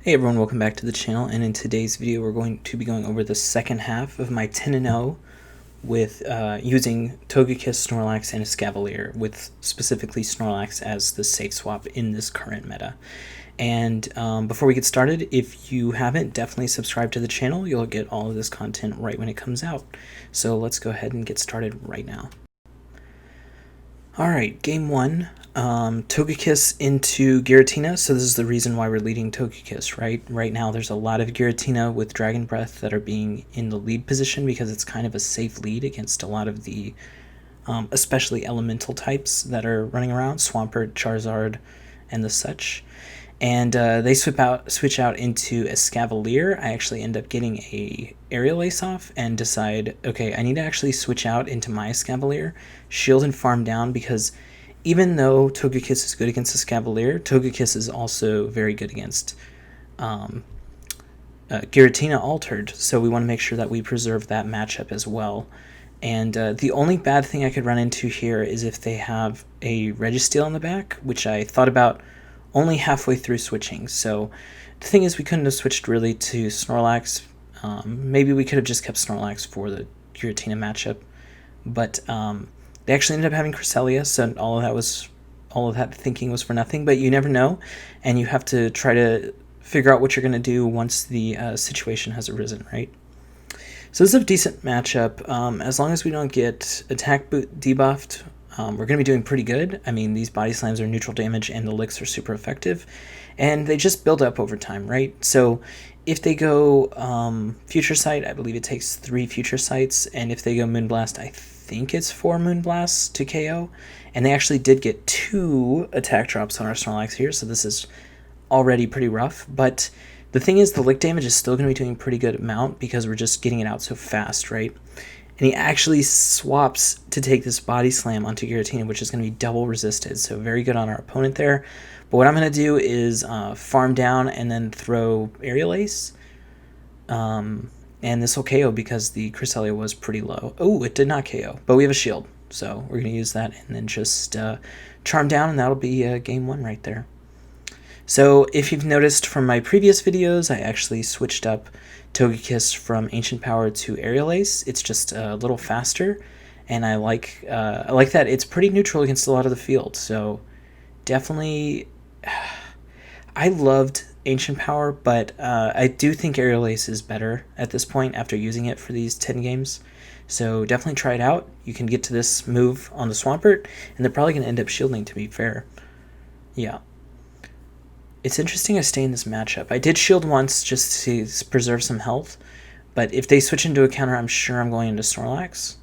Hey everyone, welcome back to the channel, and in today's video we're going to be going over the second half of my 10-0 with using Togekiss, Snorlax, and Escavalier, with specifically Snorlax as the safe swap in this current meta. And before we get started, if you haven't, definitely subscribe to the channel. You'll get all of this content right when it comes out. So let's go ahead and get started right now. Alright, game one. Togekiss into Giratina, so this is the reason why we're leading Togekiss, right? Right now there's a lot of Giratina with Dragon Breath that are being in the lead position because it's kind of a safe lead against a lot of the especially elemental types that are running around, Swampert, Charizard, and the such. And they switch out into Escavalier. I actually end up getting a Aerial Ace off and decide, okay, I need to actually switch out into my Escavalier, shield and farm down, because even though Togekiss is good against Escavalier, Togekiss is also very good against Giratina Altered, so we want to make sure that we preserve that matchup as well. And the only bad thing I could run into here is if they have a Registeel in the back, which I thought about only halfway through switching. So the thing is, we couldn't have switched really to Snorlax. Maybe we could have just kept Snorlax for the Giratina matchup, but they actually ended up having Cresselia, so all of that thinking was for nothing. But you never know, and you have to try to figure out what you're going to do once the situation has arisen, right? So this is a decent matchup. As long as we don't get attack debuffed, we're going to be doing pretty good. I mean, these body slams are neutral damage and the licks are super effective, and they just build up over time, right? So if they go Future Sight, I believe it takes 3 Future Sights, and if they go Moonblast, I think it's 4 Moonblasts to KO, and they actually did get 2 attack drops on our Snorlax here, so this is already pretty rough. But the thing is, the lick damage is still going to be doing a pretty good amount because we're just getting it out so fast, right? And he actually swaps to take this body slam onto Giratina, which is going to be double resisted, so very good on our opponent there. But what I'm going to do is farm down and then throw Aerial Ace. And this will KO because the Cresselia was pretty low. Oh, it did not KO, but we have a shield, so we're going to use that and then just charm down, and that'll be game 1 right there. So if you've noticed from my previous videos, I actually switched up Togekiss from Ancient Power to Aerial Ace. It's just a little faster, and I like that it's pretty neutral against a lot of the field. So definitely, I loved Ancient Power, but I do think Aerial Ace is better at this point after using it for these 10 games. So definitely try it out. You can get to this move on the Swampert, and they're probably going to end up shielding, to be fair. Yeah. It's interesting I stay in this matchup. I did shield once just to preserve some health, but if they switch into a counter, I'm sure I'm going into Snorlax.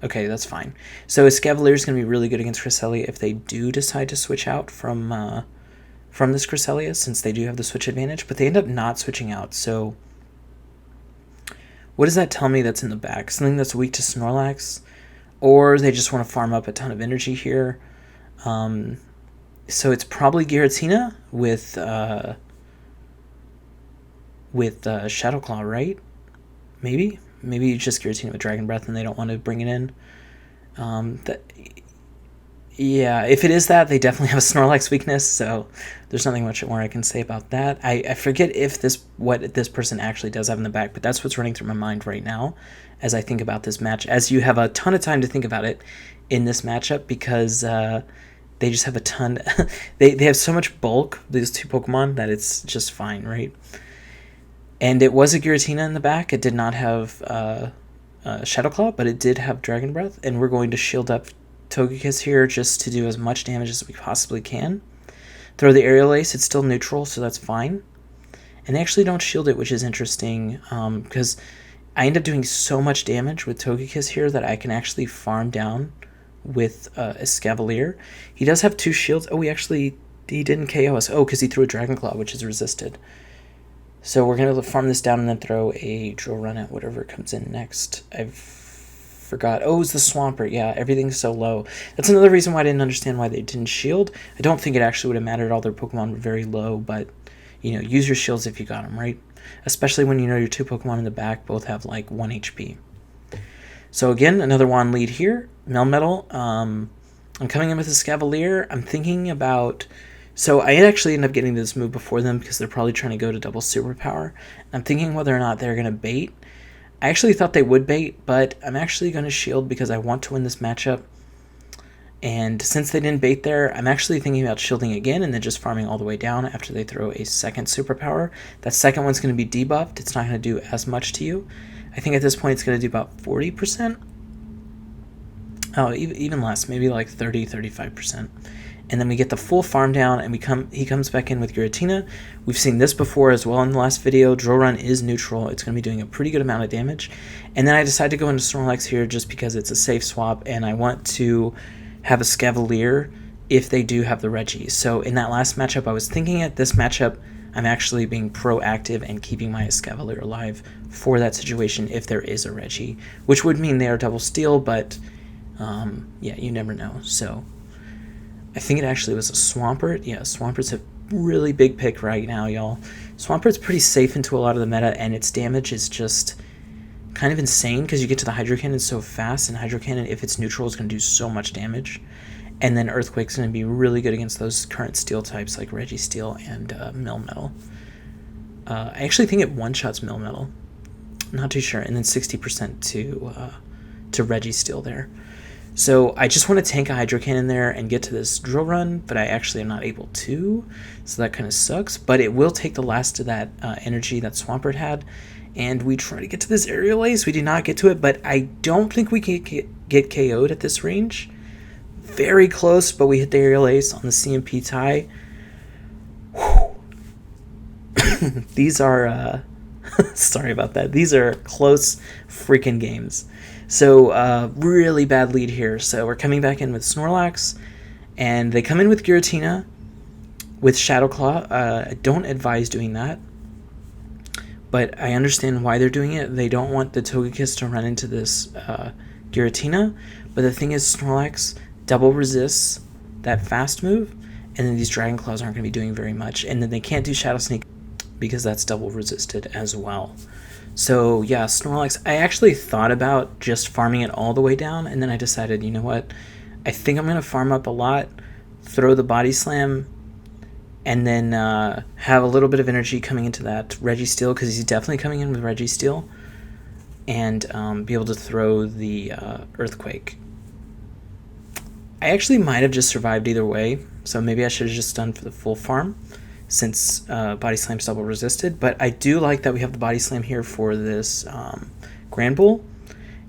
Okay, that's fine. So Escavalier is going to be really good against Cresselia if they do decide to switch out from this Cresselia, since they do have the switch advantage, but they end up not switching out. So what does that tell me that's in the back? Something that's weak to Snorlax? Or they just want to farm up a ton of energy here? So it's probably Giratina with Shadow Claw, right? Maybe just Giratina with Dragon Breath, and they don't want to bring it in. Yeah, if it is that, they definitely have a Snorlax weakness, so there's nothing much more I can say about that. I forget if what this person actually does have in the back, but that's what's running through my mind right now as I think about this match, as you have a ton of time to think about it in this matchup, because they just have a ton. they have so much bulk, these 2 Pokemon, that it's just fine, right? And it was a Giratina in the back. It did not have Shadow Claw, but it did have Dragon Breath, and we're going to shield up Togekiss here just to do as much damage as we possibly can. Throw the Aerial Ace. It's still neutral, so that's fine. And they actually don't shield it, which is interesting, because I end up doing so much damage with Togekiss here that I can actually farm down with Escavalier. He does have 2 shields. Oh, he didn't KO us. Oh, because he threw a Dragon Claw, which is resisted. So we're going to farm this down and then throw a Drill Run at whatever comes in next. I forgot. Oh, it's the Swampert. Yeah, everything's so low. That's another reason why I didn't understand why they didn't shield. I don't think it actually would have mattered. All their Pokemon were very low, but, you know, use your shields if you got them, right? Especially when you know your 2 Pokemon in the back both have like 1 HP. So again, another wand lead here. Melmetal. I'm coming in with a Escavalier. I'm thinking about So I actually end up getting this move before them because they're probably trying to go to double superpower. I'm thinking whether or not they're going to bait. I actually thought they would bait, but I'm actually going to shield because I want to win this matchup. And since they didn't bait there, I'm actually thinking about shielding again and then just farming all the way down after they throw a second superpower. That second one's going to be debuffed. It's not going to do as much to you. I think at this point it's going to do about 40%. Oh, even less, maybe like 30-35%. And then we get the full farm down, and he comes back in with Giratina. We've seen this before as well in the last video. Drill Run is neutral. It's going to be doing a pretty good amount of damage. And then I decide to go into Snorlax here just because it's a safe swap, and I want to have a Escavalier if they do have the Reggie. So in that last matchup, I was thinking it. This matchup, I'm actually being proactive and keeping my Escavalier alive for that situation if there is a Reggie, which would mean they are double steal, but yeah, you never know. So I think it actually was a Swampert. Yeah, Swampert's a really big pick right now, y'all. Swampert's pretty safe into a lot of the meta, and its damage is just kind of insane because you get to the Hydro Cannon so fast, and Hydro Cannon, if it's neutral, is going to do so much damage. And then Earthquake's going to be really good against those current steel types like Registeel and Melmetal. I actually think it one-shots Melmetal. I'm not too sure. And then 60% to Registeel there. So I just want to tank a Hydro Cannon there and get to this Drill Run, but I actually am not able to, so that kind of sucks. But it will take the last of that energy that Swampert had, and we try to get to this Aerial Ace. We do not get to it, but I don't think we can get KO'd at this range. Very close, but we hit the Aerial Ace on the CMP tie. These are, sorry about that. These are close freaking games. So, really bad lead here. So we're coming back in with Snorlax, and they come in with Giratina, with Shadow Claw. I don't advise doing that, but I understand why they're doing it. They don't want the Togekiss to run into this Giratina, but the thing is Snorlax double resists that fast move, and then these Dragon Claws aren't going to be doing very much, and then they can't do Shadow Sneak because that's double resisted as well. So yeah, Snorlax, I actually thought about just farming it all the way down, and then I decided, you know what, I think I'm going to farm up a lot, throw the Body Slam, and then have a little bit of energy coming into that Registeel, because he's definitely coming in with Registeel, and be able to throw the Earthquake. I actually might have just survived either way, so maybe I should have just done for the full farm, since Body Slam's double resisted. But I do like that we have the Body Slam here for this Grand Bull.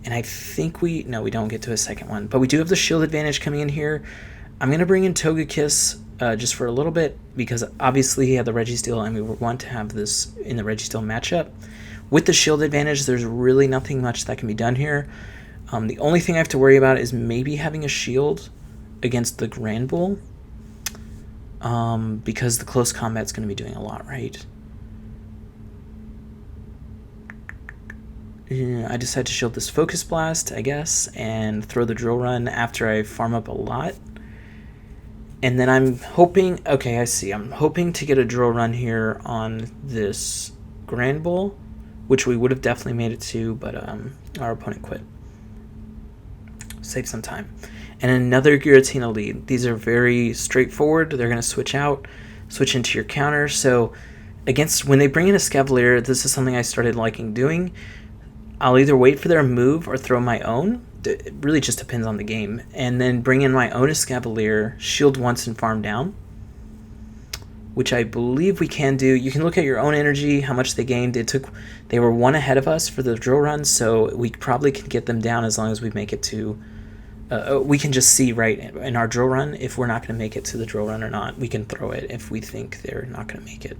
And I think we don't get to a second one. But we do have the shield advantage coming in here. I'm going to bring in Togekiss just for a little bit, because obviously he had the Registeel, and we want to have this in the Registeel matchup. With the shield advantage, there's really nothing much that can be done here. The only thing I have to worry about is maybe having a shield against the Grand Bull. Because the close combat's going to be doing a lot, right? Yeah, I decided to shield this Focus Blast, I guess, and throw the Drill Run after I farm up a lot. And then I'm hoping, okay, I see, I'm hoping to get a Drill Run here on this Grand Bull, which we would have definitely made it to, but our opponent quit. Save some time. And another Giratina lead. These are very straightforward. They're going to switch into your counter. So when they bring in a Escavalier, this is something I started liking doing. I'll either wait for their move or throw my own. It really just depends on the game. And then bring in my own Escavalier, shield once and farm down, which I believe we can do. You can look at your own energy, how much they gained. They were one ahead of us for the Drill Run, so we probably can get them down as long as we make it to... we can just see right in our Drill Run if we're not going to make it to the Drill Run or not. We can throw it if we think they're not going to make it.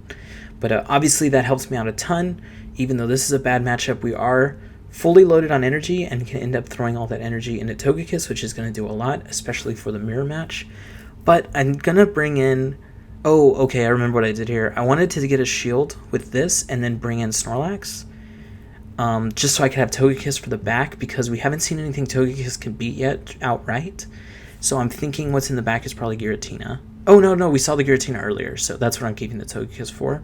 But obviously that helps me out a ton. Even though this is a bad matchup, we are fully loaded on energy and can end up throwing all that energy into Togekiss, which is going to do a lot, especially for the mirror match. But I'm going to bring in... Oh, okay, I remember what I did here. I wanted to get a shield with this and then bring in Snorlax. Just so I could have Togekiss for the back, because we haven't seen anything Togekiss can beat yet outright. So I'm thinking what's in the back is probably Giratina. Oh, no, we saw the Giratina earlier, so that's what I'm keeping the Togekiss for.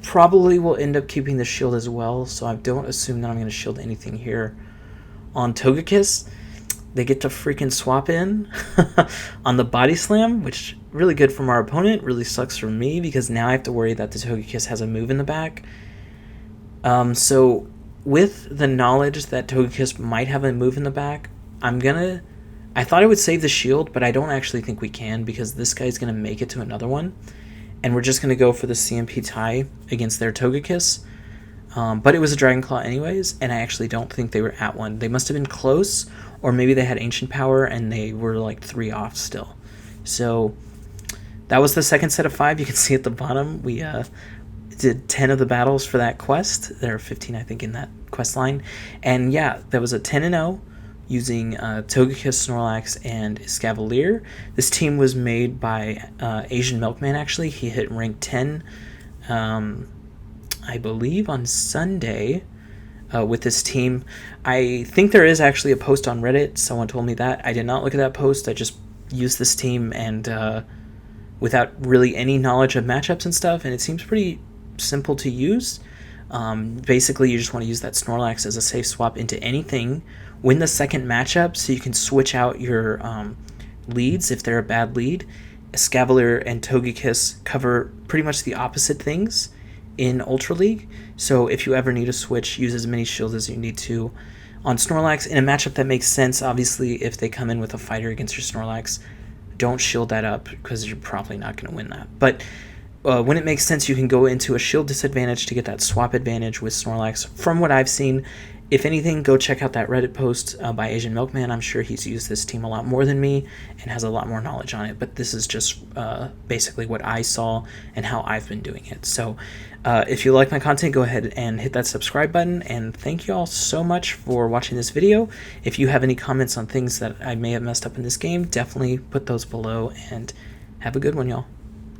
Probably will end up keeping the shield as well, so I don't assume that I'm going to shield anything here on Togekiss. they get to freaking swap in on the body slam, which really good from our opponent, really sucks for me because now I have to worry that the Togekiss has a move in the back. So with the knowledge that Togekiss might have a move in the back, I thought I would save the shield, but I don't actually think we can because this guy's going to make it to another one. And we're just going to go for the CMP tie against their Togekiss. But it was a Dragon Claw anyways, and I actually don't think they were at one. They must have been close, or maybe they had Ancient Power and they were like 3 off still. So that was the second set of 5. You can see at the bottom we did 10 of the battles for that quest. There are 15, I think, in that quest line. And yeah, that was a 10-0 using Togekiss, Snorlax, and Escavalier. This team was made by Asian Milkman, actually. He hit rank 10, I believe, on Sunday with this team. I think there is actually a post on Reddit. Someone told me that. I did not look at that post. I just used this team and without really any knowledge of matchups and stuff, and it seems pretty simple to use. Basically, you just want to use that Snorlax as a safe swap into anything. Win the second matchup so you can switch out your leads if they're a bad lead. Escavalier and Togekiss cover pretty much the opposite things in Ultra League, so if you ever need to switch, use as many shields as you need to on Snorlax in a matchup that makes sense. Obviously, if they come in with a fighter against your Snorlax, don't shield that up because you're probably not going to win that. But when it makes sense, you can go into a shield disadvantage to get that swap advantage with Snorlax. From what I've seen, if anything, go check out that Reddit post by Asian Milkman. I'm sure he's used this team a lot more than me and has a lot more knowledge on it, but this is just basically what I saw and how I've been doing it. So if you like my content, go ahead and hit that subscribe button, and thank you all so much for watching this video. If you have any comments on things that I may have messed up in this game, definitely put those below, and have a good one, y'all.